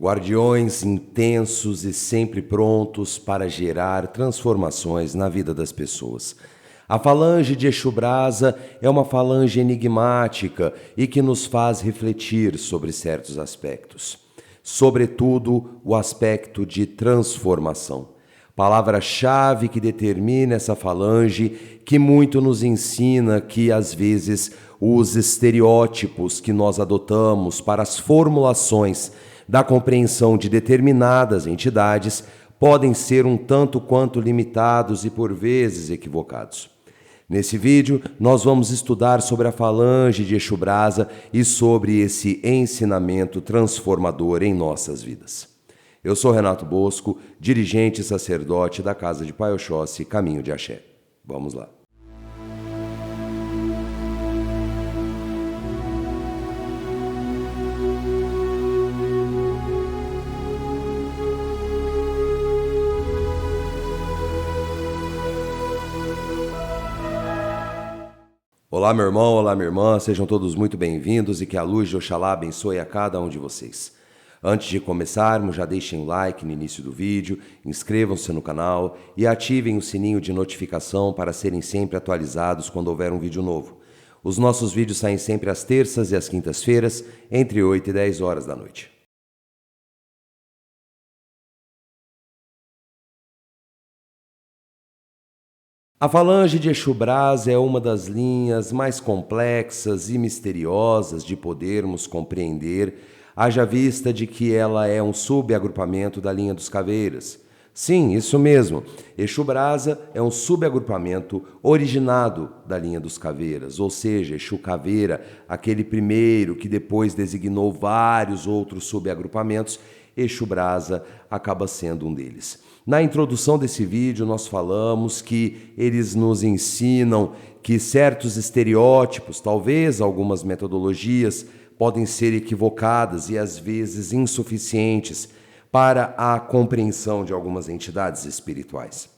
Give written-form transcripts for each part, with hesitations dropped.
guardiões intensos e sempre prontos para gerar transformações na vida das pessoas. A falange de Exu Brasa é uma falange enigmática e que nos faz refletir sobre certos aspectos. Sobretudo, o aspecto de transformação. Palavra-chave que determina essa falange, que muito nos ensina que, às vezes, os estereótipos que nós adotamos para as formulações da compreensão de determinadas entidades podem ser um tanto quanto limitados e, por vezes, equivocados. Nesse vídeo, nós vamos estudar sobre a falange de Exu Brasa e sobre esse ensinamento transformador em nossas vidas. Eu sou Renato Bosco, dirigente e sacerdote da Casa de Pai Oxóssi, Caminho de Axé. Vamos lá. Olá, meu irmão, olá, minha irmã, sejam todos muito bem-vindos e que a luz de Oxalá abençoe a cada um de vocês. Antes de começarmos, já deixem um like no início do vídeo, inscrevam-se no canal e ativem o sininho de notificação para serem sempre atualizados quando houver um vídeo novo. Os nossos vídeos saem sempre às terças e às quintas-feiras, entre 8 e 10 horas da noite. A falange de Exu Brasa é uma das linhas mais complexas e misteriosas de podermos compreender, haja vista de que ela é um subagrupamento da linha dos Caveiras. Sim, isso mesmo, Exu Brasa é um subagrupamento originado da linha dos Caveiras, ou seja, Exu Caveira, aquele primeiro que depois designou vários outros subagrupamentos, Exu Brasa acaba sendo um deles. Na introdução desse vídeo, nós falamos que eles nos ensinam que certos estereótipos, talvez algumas metodologias, podem ser equivocadas e às vezes insuficientes para a compreensão de algumas entidades espirituais.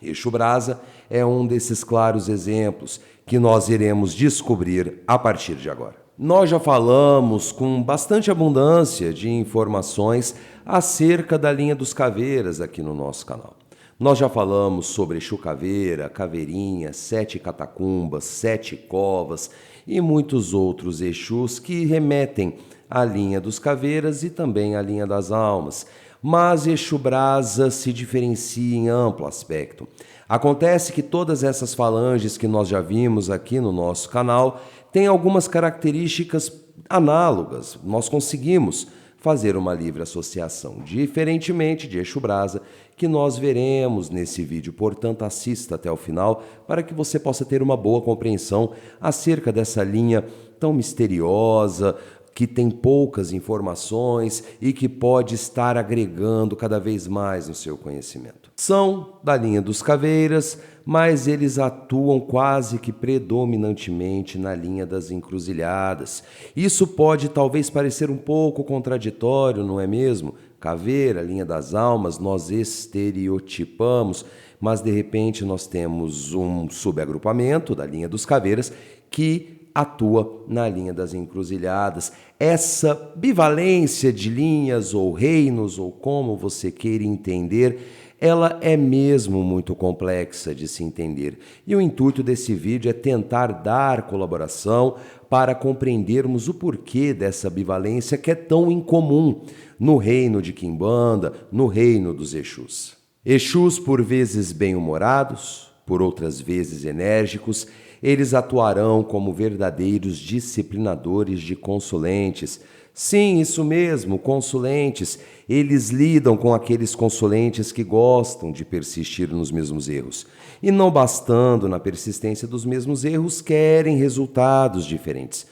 Exu Brasa é um desses claros exemplos que nós iremos descobrir a partir de agora. Nós já falamos com bastante abundância de informações acerca da linha dos Caveiras aqui no nosso canal. Nós já falamos sobre Exu Caveira, Caveirinha, 7 catacumbas, 7 covas e muitos outros Exus que remetem à linha dos Caveiras e também à linha das almas. Mas Exu Brasa se diferencia em amplo aspecto. Acontece que todas essas falanges que nós já vimos aqui no nosso canal têm algumas características análogas. Nós conseguimos fazer uma livre associação, diferentemente de Exu Brasa, que nós veremos nesse vídeo. Portanto, assista até o final para que você possa ter uma boa compreensão acerca dessa linha tão misteriosa, que tem poucas informações e que pode estar agregando cada vez mais no seu conhecimento. São da linha dos Caveiras, mas eles atuam quase que predominantemente na linha das encruzilhadas. Isso pode talvez parecer um pouco contraditório, não é mesmo? Caveira, linha das almas, nós estereotipamos, mas de repente nós temos um subagrupamento da linha dos Caveiras que atua na linha das encruzilhadas. Essa bivalência de linhas ou reinos, ou como você queira entender, ela é mesmo muito complexa de se entender. E o intuito desse vídeo é tentar dar colaboração para compreendermos o porquê dessa bivalência que é tão incomum no reino de Quimbanda, no reino dos Exus. Exus por vezes bem-humorados, por outras vezes enérgicos, eles atuarão como verdadeiros disciplinadores de consulentes. Sim, isso mesmo, consulentes. Eles lidam com aqueles consulentes que gostam de persistir nos mesmos erros. E não bastando na persistência dos mesmos erros, querem resultados diferentes.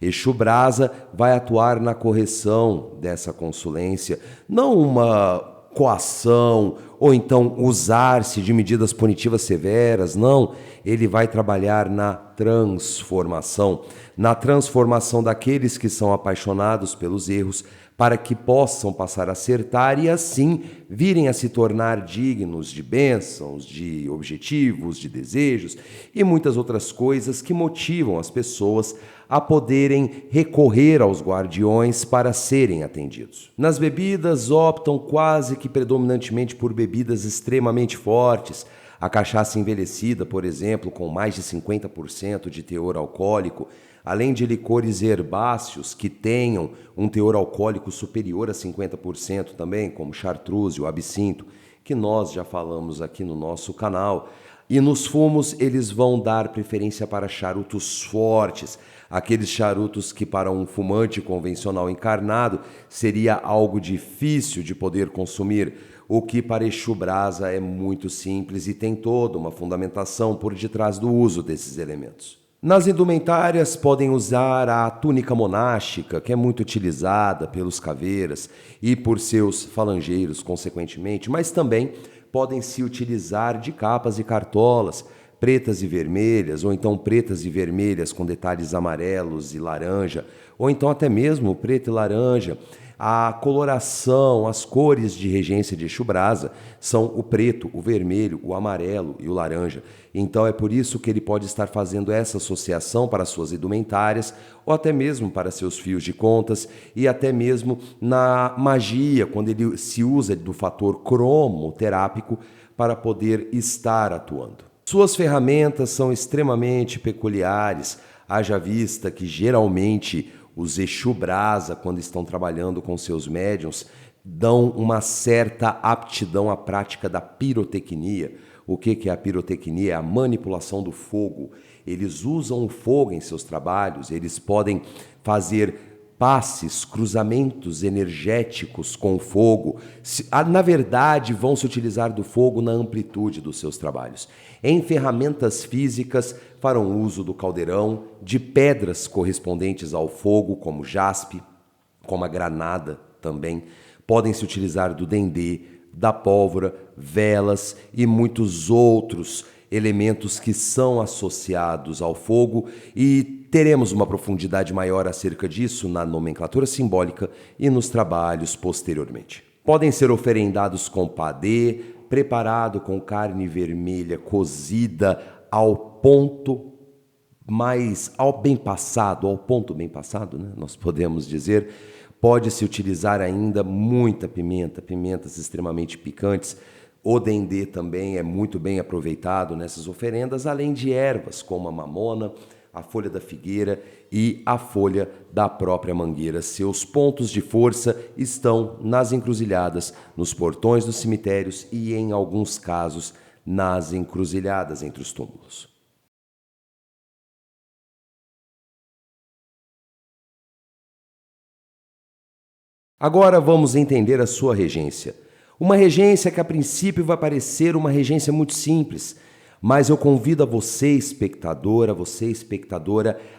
Exu Brasa vai atuar na correção dessa consulência, não uma coação ou então usar-se de medidas punitivas severas, não. Ele vai trabalhar na transformação daqueles que são apaixonados pelos erros para que possam passar a acertar e assim virem a se tornar dignos de bênçãos, de objetivos, de desejos e muitas outras coisas que motivam as pessoas a poderem recorrer aos guardiões para serem atendidos. Nas bebidas, optam quase que predominantemente por bebidas extremamente fortes. A cachaça envelhecida, por exemplo, com mais de 50% de teor alcoólico, além de licores herbáceos que tenham um teor alcoólico superior a 50% também, como chartreuse, o absinto, que nós já falamos aqui no nosso canal. E nos fumos eles vão dar preferência para charutos fortes, aqueles charutos que para um fumante convencional encarnado seria algo difícil de poder consumir, o que para Exu Brasa é muito simples e tem toda uma fundamentação por detrás do uso desses elementos. Nas indumentárias podem usar a túnica monástica, que é muito utilizada pelos caveiras e por seus falangeiros, consequentemente, mas também podem se utilizar de capas e cartolas, pretas e vermelhas, ou então pretas e vermelhas com detalhes amarelos e laranja, ou então até mesmo preto e laranja. A coloração, as cores de regência de Exu Brasa são o preto, o vermelho, o amarelo e o laranja. Então é por isso que ele pode estar fazendo essa associação para suas indumentárias ou até mesmo para seus fios de contas e até mesmo na magia, quando ele se usa do fator cromoterápico para poder estar atuando. Suas ferramentas são extremamente peculiares, haja vista que geralmente os Exu Brasa, quando estão trabalhando com seus médiuns, dão uma certa aptidão à prática da pirotecnia. O que é a pirotecnia? É a manipulação do fogo. Eles usam o fogo em seus trabalhos, eles podem fazer passes, cruzamentos energéticos com o fogo. Na verdade, vão se utilizar do fogo na amplitude dos seus trabalhos. Em ferramentas físicas, farão uso do caldeirão, de pedras correspondentes ao fogo, como jaspe, como a granada também. Podem se utilizar do dendê, da pólvora, velas e muitos outros elementos que são associados ao fogo e teremos uma profundidade maior acerca disso na nomenclatura simbólica e nos trabalhos posteriormente. Podem ser oferendados com padê, preparado com carne vermelha cozida ao ponto bem passado, né? Nós podemos dizer. Pode-se utilizar ainda muita pimenta, pimentas extremamente picantes. O dendê também é muito bem aproveitado nessas oferendas, além de ervas como a mamona, a folha da figueira e a folha da própria mangueira. Seus pontos de força estão nas encruzilhadas, nos portões dos cemitérios e, em alguns casos, nas encruzilhadas entre os túmulos. Agora vamos entender a sua regência. Uma regência que a princípio vai parecer uma regência muito simples, mas eu convido a você, espectadora,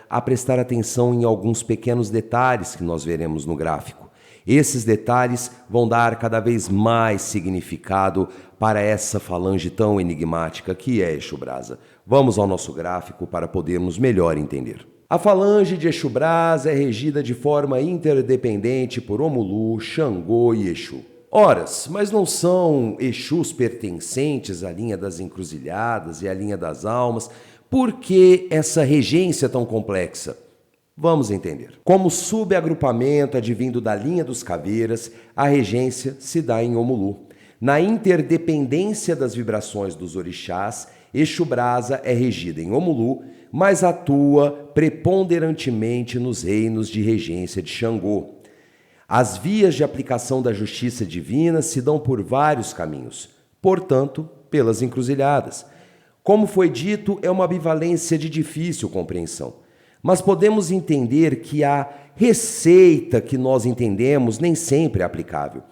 a prestar atenção em alguns pequenos detalhes que nós veremos no gráfico. Esses detalhes vão dar cada vez mais significado para essa falange tão enigmática que é Exu Brasa. Vamos ao nosso gráfico para podermos melhor entender. A falange de Exu Brasa é regida de forma interdependente por Omulu, Xangô e Exu. Horas, mas não são Exus pertencentes à linha das encruzilhadas e à linha das almas. Por que essa regência tão complexa? Vamos entender. Como subagrupamento advindo da linha dos caveiras, a regência se dá em Omulu. Na interdependência das vibrações dos orixás, Exu Brasa é regida em Omulu, mas atua preponderantemente nos reinos de regência de Xangô. As vias de aplicação da justiça divina se dão por vários caminhos, portanto, pelas encruzilhadas. Como foi dito, é uma ambivalência de difícil compreensão, mas podemos entender que a receita que nós entendemos nem sempre é aplicável.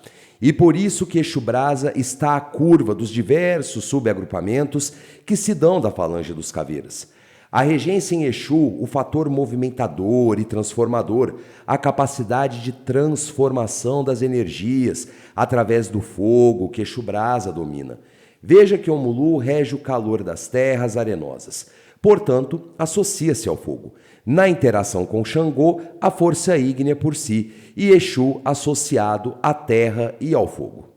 E por isso que Exu Brasa está à curva dos diversos subagrupamentos que se dão da falange dos caveiras. A regência em Exu, o fator movimentador e transformador, a capacidade de transformação das energias através do fogo que Exu Brasa domina. Veja que Omulu rege o calor das terras arenosas. portanto, associa-se ao fogo. Na interação com Xangô, a força ígnea por si, e Exu associado à terra e ao fogo.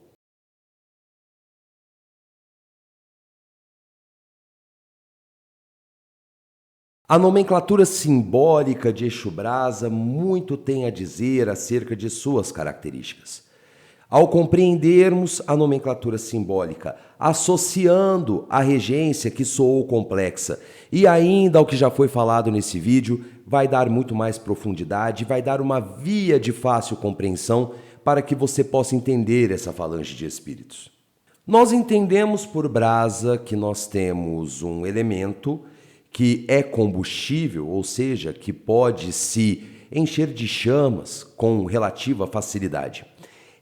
A nomenclatura simbólica de Exu Brasa muito tem a dizer acerca de suas características. Ao compreendermos a nomenclatura simbólica, associando a regência que soou complexa e ainda ao que já foi falado nesse vídeo, vai dar muito mais profundidade, vai dar uma via de fácil compreensão para que você possa entender essa falange de espíritos. Nós entendemos por brasa que nós temos um elemento que é combustível, ou seja, que pode se encher de chamas com relativa facilidade.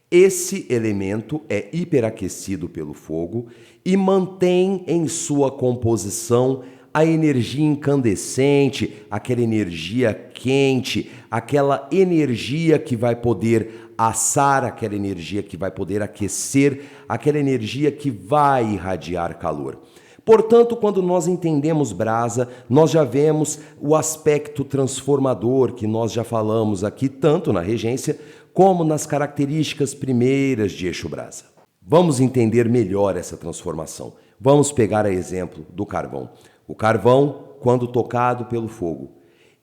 Esse elemento é hiperaquecido pelo fogo e mantém em sua composição a energia incandescente, aquela energia quente, aquela energia que vai poder assar, aquela energia que vai poder aquecer, aquela energia que vai irradiar calor. Portanto, quando nós entendemos brasa, nós já vemos o aspecto transformador que nós já falamos aqui, tanto na regência como nas características primeiras de Exu Brasa. Vamos entender melhor essa transformação. Vamos pegar a exemplo do carvão. O carvão, quando tocado pelo fogo,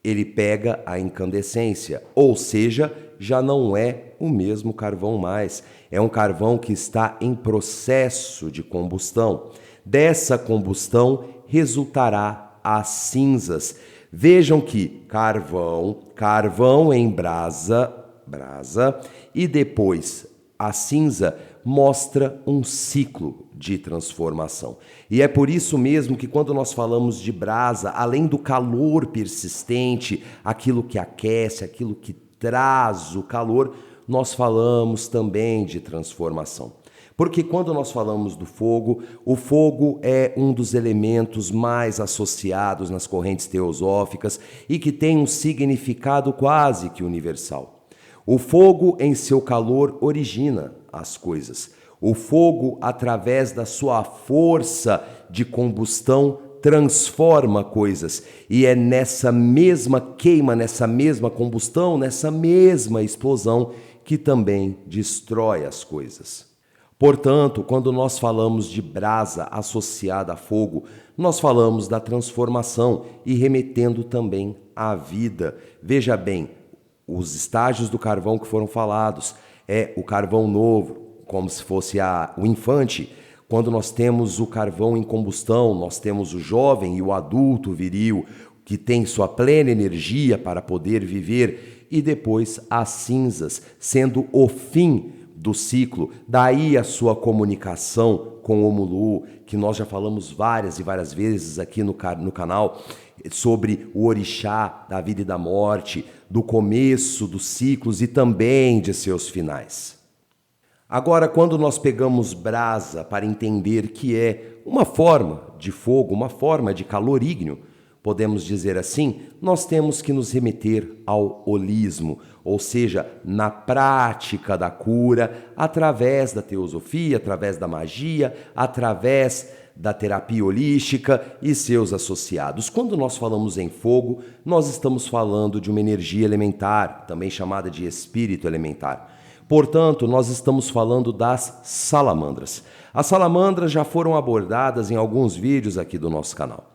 ele pega a incandescência, ou seja, já não é o mesmo carvão mais. É um carvão que está em processo de combustão. Dessa combustão resultará as cinzas. Vejam que carvão em brasa, e depois a cinza mostra um ciclo de transformação. E é por isso mesmo que quando nós falamos de brasa, além do calor persistente, aquilo que aquece, aquilo que traz o calor, nós falamos também de transformação. Porque quando nós falamos do fogo, o fogo é um dos elementos mais associados nas correntes teosóficas e que tem um significado quase que universal. O fogo, em seu calor, origina as coisas. O fogo, através da sua força de combustão, transforma coisas. E é nessa mesma queima, nessa mesma combustão, nessa mesma explosão que também destrói as coisas. Portanto, quando nós falamos de brasa associada a fogo, nós falamos da transformação e remetendo também à vida. Veja bem, os estágios do carvão que foram falados, é o carvão novo, como se fosse o infante. Quando nós temos o carvão em combustão, nós temos o jovem e o adulto viril, que tem sua plena energia para poder viver, e depois as cinzas, sendo o fim do ciclo. Daí a sua comunicação com o Omulu, que nós já falamos várias e várias vezes aqui no canal, sobre o orixá da vida e da morte, do começo dos ciclos e também de seus finais. Agora, quando nós pegamos brasa para entender que é uma forma de fogo, uma forma de calor ígneo, podemos dizer assim, nós temos que nos remeter ao holismo, ou seja, na prática da cura, através da teosofia, através da magia, através da terapia holística e seus associados. Quando nós falamos em fogo, nós estamos falando de uma energia elementar, também chamada de espírito elementar. Portanto, nós estamos falando das salamandras. As salamandras já foram abordadas em alguns vídeos aqui do nosso canal.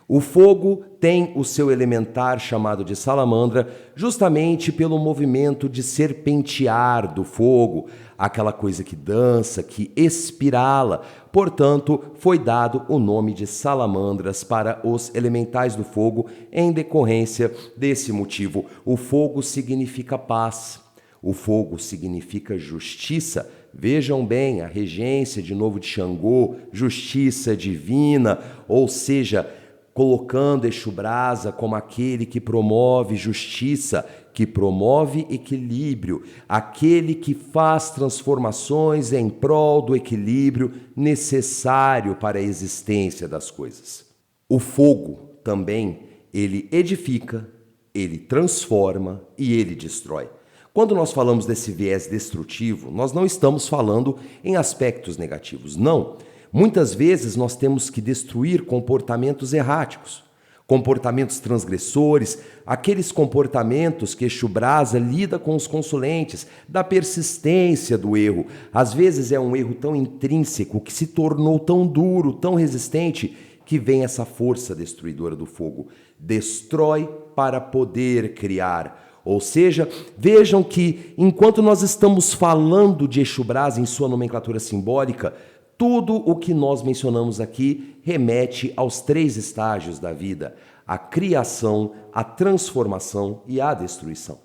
O fogo tem o seu elementar chamado de salamandra justamente pelo movimento de serpentear do fogo, aquela coisa que dança, que espirala. Portanto, foi dado o nome de salamandras para os elementais do fogo em decorrência desse motivo. O fogo significa paz, o fogo significa justiça. Vejam bem, a regência de novo de Xangô, justiça divina, ou seja, colocando Exu Brasa como aquele que promove justiça, que promove equilíbrio, aquele que faz transformações em prol do equilíbrio necessário para a existência das coisas. O fogo também, ele edifica, ele transforma e ele destrói. Quando nós falamos desse viés destrutivo, nós não estamos falando em aspectos negativos, não. Muitas vezes nós temos que destruir comportamentos erráticos. Comportamentos transgressores, aqueles comportamentos que Exu Brasa lida com os consulentes, da persistência do erro. Às vezes é um erro tão intrínseco que se tornou tão duro, tão resistente, que vem essa força destruidora do fogo. Destrói para poder criar. Ou seja, vejam que enquanto nós estamos falando de Exu Brasa em sua nomenclatura simbólica, tudo o que nós mencionamos aqui remete aos 3 estágios da vida: a criação, a transformação e a destruição.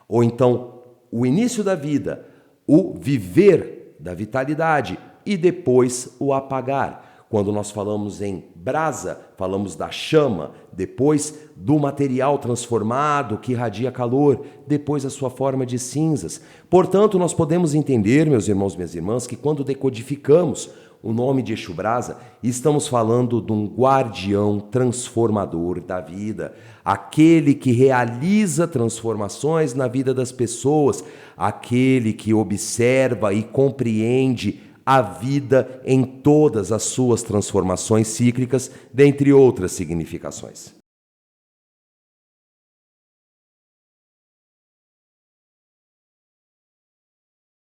Ou então, o início da vida, o viver da vitalidade e depois o apagar. Quando nós falamos em brasa, falamos da chama, depois do material transformado que irradia calor, depois a sua forma de cinzas. Portanto, nós podemos entender, meus irmãos e minhas irmãs, que quando decodificamos o nome de Exu Brasa, estamos falando de um guardião transformador da vida, aquele que realiza transformações na vida das pessoas, aquele que observa e compreende a vida em todas as suas transformações cíclicas, dentre outras significações.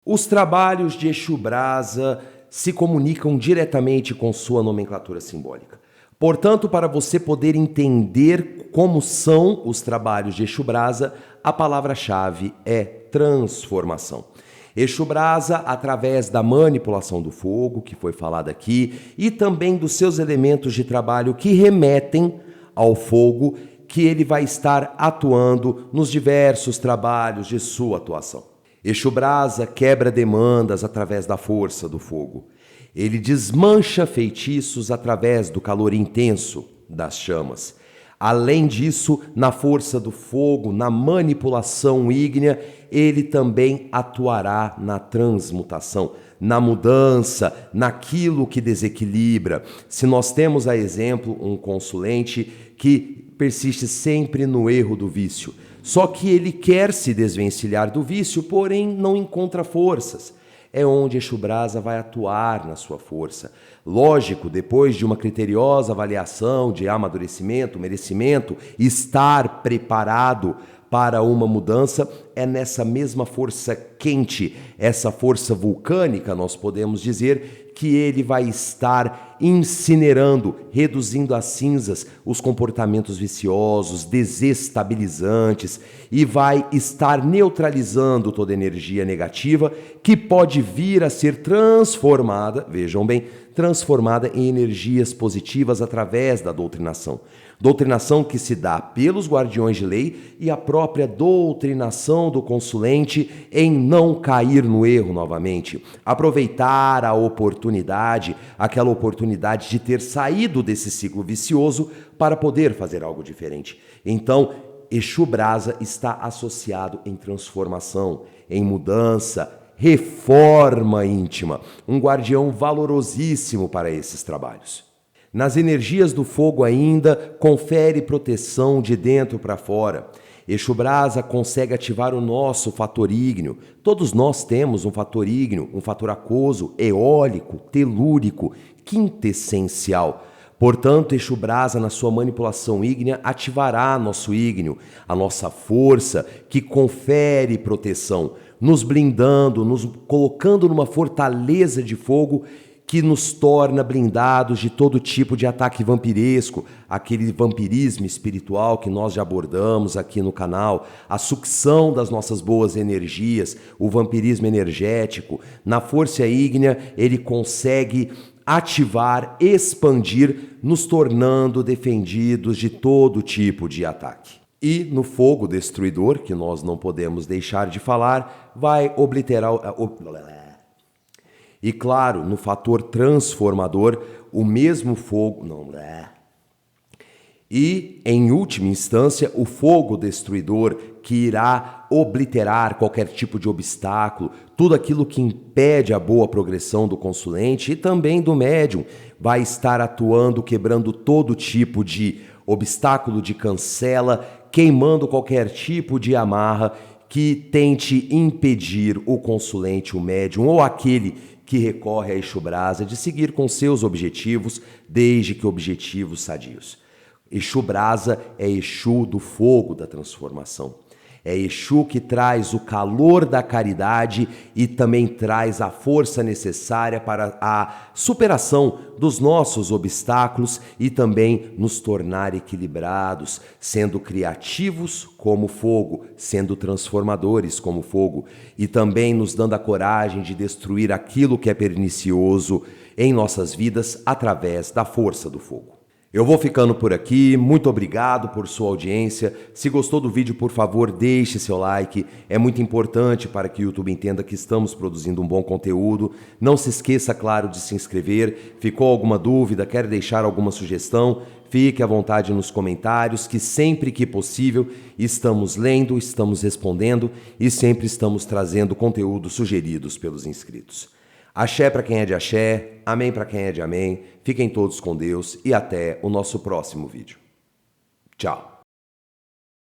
Os trabalhos de Exu Brasa se comunicam diretamente com sua nomenclatura simbólica. Portanto, para você poder entender como são os trabalhos de Exu Brasa, a palavra-chave é transformação. Exu Brasa, através da manipulação do fogo, que foi falado aqui, e também dos seus elementos de trabalho que remetem ao fogo, que ele vai estar atuando nos diversos trabalhos de sua atuação. Exu Brasa quebra demandas através da força do fogo. Ele desmancha feitiços através do calor intenso das chamas. Além disso, na força do fogo, na manipulação ígnea, ele também atuará na transmutação, na mudança, naquilo que desequilibra. Se nós temos, a exemplo, um consulente que persiste sempre no erro do vício, só que ele quer se desvencilhar do vício, porém não encontra forças. É onde Exu Brasa vai atuar na sua força. Lógico, depois de uma criteriosa avaliação de amadurecimento, merecimento, estar preparado para uma mudança, é nessa mesma força quente, essa força vulcânica, nós podemos dizer, que ele vai estar incinerando, reduzindo a cinzas os comportamentos viciosos, desestabilizantes, e vai estar neutralizando toda energia negativa que pode vir a ser transformada, vejam bem, transformada em energias positivas através da doutrinação. Doutrinação que se dá pelos guardiões de lei e a própria doutrinação do consulente em não cair no erro novamente. Aproveitar a oportunidade, aquela oportunidade de ter saído desse ciclo vicioso para poder fazer algo diferente. Então, Exu Brasa está associado em transformação, em mudança, reforma íntima. Um guardião valorosíssimo para esses trabalhos. Nas energias do fogo ainda, confere proteção de dentro para fora. Exu Brasa consegue ativar o nosso fator ígneo. Todos nós temos um fator ígneo, um fator aquoso, eólico, telúrico, quintessencial. Portanto, Exu Brasa, na sua manipulação ígnea, ativará nosso ígneo, a nossa força, que confere proteção, nos blindando, nos colocando numa fortaleza de fogo que nos torna blindados de todo tipo de ataque vampiresco, aquele vampirismo espiritual que nós já abordamos aqui no canal, a sucção das nossas boas energias, o vampirismo energético. Na força ígnea, ele consegue ativar, expandir, nos tornando defendidos de todo tipo de ataque. E no fogo destruidor, que nós não podemos deixar de falar, vai obliterar... E claro, no fator transformador, o mesmo fogo... E, em última instância, o fogo destruidor, que irá obliterar qualquer tipo de obstáculo, tudo aquilo que impede a boa progressão do consulente e também do médium, vai estar atuando, quebrando todo tipo de obstáculo, de cancela, queimando qualquer tipo de amarra que tente impedir o consulente, o médium ou aquele que recorre a Exu Brasa de seguir com seus objetivos, desde que objetivos sadios. Exu Brasa é Exu do fogo da transformação. É Exu que traz o calor da caridade e também traz a força necessária para a superação dos nossos obstáculos e também nos tornar equilibrados, sendo criativos como fogo, sendo transformadores como fogo e também nos dando a coragem de destruir aquilo que é pernicioso em nossas vidas através da força do fogo. Eu vou ficando por aqui, muito obrigado por sua audiência. Se gostou do vídeo, por favor, deixe seu like. É muito importante para que o YouTube entenda que estamos produzindo um bom conteúdo. Não se esqueça, claro, de se inscrever. Ficou alguma dúvida, quer deixar alguma sugestão? Fique à vontade nos comentários, que sempre que possível estamos lendo, estamos respondendo e sempre estamos trazendo conteúdos sugeridos pelos inscritos. Axé para quem é de axé, amém para quem é de amém. Fiquem todos com Deus e até o nosso próximo vídeo. Tchau.